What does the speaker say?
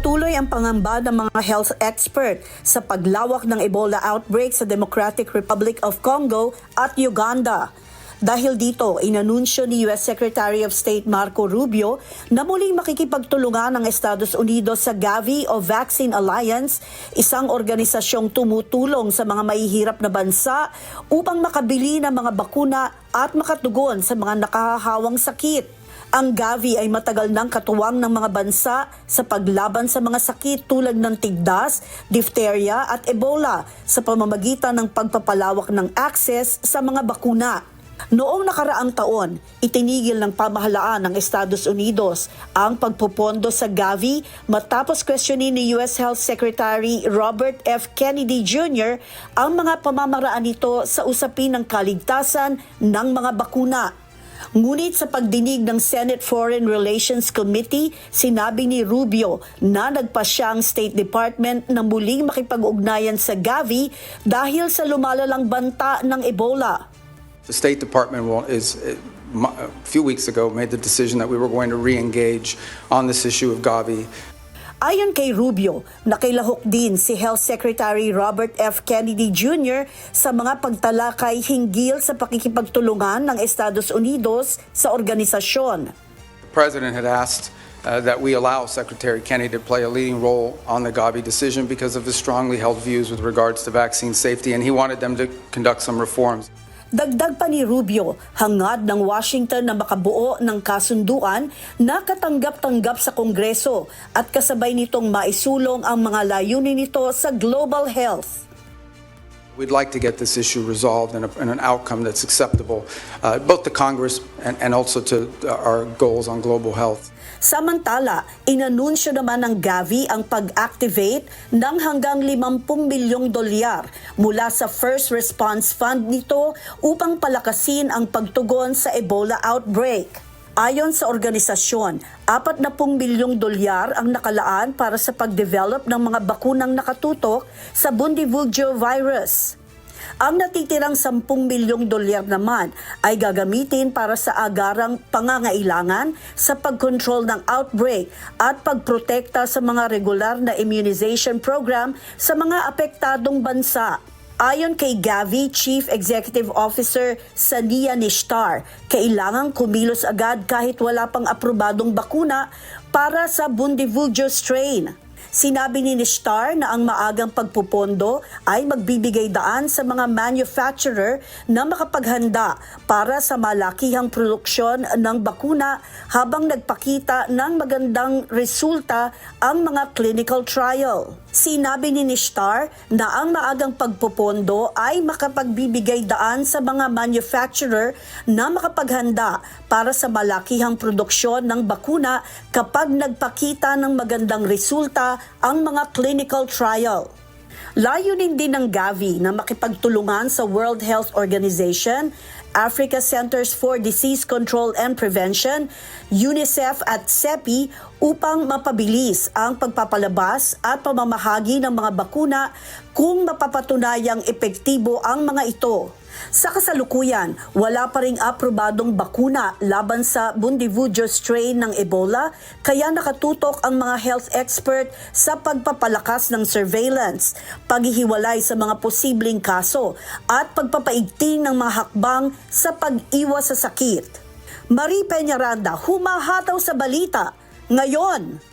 Patuloy ang pangamba ng mga health expert sa paglawak ng Ebola outbreak sa Democratic Republic of Congo at Uganda. Dahil dito, inanunsyo ni US Secretary of State Marco Rubio na muling makikipagtulungan ng Estados Unidos sa Gavi o Vaccine Alliance, isang organisasyong tumutulong sa mga mahihirap na bansa upang makabili ng mga bakuna at makatugon sa mga nakahahawang sakit. Ang Gavi ay matagal nang katuwang ng mga bansa sa paglaban sa mga sakit tulad ng tigdas, diphtheria at Ebola sa pamamagitan ng pagpapalawak ng access sa mga bakuna. Noong nakaraang taon, itinigil ng pamahalaan ng Estados Unidos ang pagpopondo sa Gavi matapos questionin ni US Health Secretary Robert F. Kennedy Jr. ang mga pamamaraan nito sa usapin ng kaligtasan ng mga bakuna. Ngunit sa pagdinig ng Senate Foreign Relations Committee, sinabi ni Rubio na nagpasya ang State Department na muling makipag-ugnayan sa Gavi dahil sa lumalalang banta ng Ebola. The State Department a few weeks ago made the decision that we were going to re-engage on this issue of Gavi. Ayon kay Rubio, nakilahok din si Health Secretary Robert F. Kennedy Jr. sa mga pagtalakay hinggil sa pakikipagtulungan ng Estados Unidos sa organisasyon. The President had asked that we allow Secretary Kennedy to play a leading role on the Gavi decision because of his strongly held views with regards to vaccine safety, and he wanted them to conduct some reforms. Dagdag pa ni Rubio, hangad ng Washington na makabuo ng kasunduan na katanggap-tanggap sa Kongreso at kasabay nitong maisulong ang mga layunin nito sa global health. We'd like to get this issue resolved in an outcome that's acceptable both to Congress and also to our goals on global health. Samantala, inanunsyo naman ng Gavi ang pag-activate ng hanggang 50 milyong dolyar mula sa First Response Fund nito upang palakasin ang pagtugon sa Ebola outbreak. Ayon sa organisasyon, 40 milyong dolyar ang nakalaan para sa pag-develop ng mga bakunang nakatutok sa Bundibugyo virus. Ang natitirang 10 milyong dolyar naman ay gagamitin para sa agarang pangangailangan sa pagkontrol ng outbreak at pagprotekta sa mga regular na immunization program sa mga apektadong bansa. Ayon kay Gavi Chief Executive Officer Sania Nishtar, kailangang kumilos agad kahit wala pang aprobadong bakuna para sa Bundibugyo strain. Sinabi ni Nishtar na ang maagang pagpupondo ay magbibigay daan sa mga manufacturer na makapaghanda para sa malakihang produksyon ng bakuna habang nagpakita ng magandang resulta ang mga clinical trial. Sinabi ni Nishtar na ang maagang pagpupondo ay makapagbibigay daan sa mga manufacturer na makapaghanda para sa malakihang produksyon ng bakuna kapag nagpakita ng magandang resulta ang mga clinical trial. Layunin din ng Gavi na makipagtulungan sa World Health Organization, Africa Centers for Disease Control and Prevention, UNICEF at CEPI upang mapabilis ang pagpapalabas at pamamahagi ng mga bakuna kung mapapatunayang epektibo ang mga ito. Sa kasalukuyan, wala pa ring aprobadong bakuna laban sa Bundibugyo strain ng Ebola, kaya nakatutok ang mga health expert sa pagpapalakas ng surveillance, paghihiwalay sa mga posibleng kaso at pagpapaigting ng mga hakbang sa pag-iwas sa sakit. Marie Peñaranda, humahataw sa balita ngayon.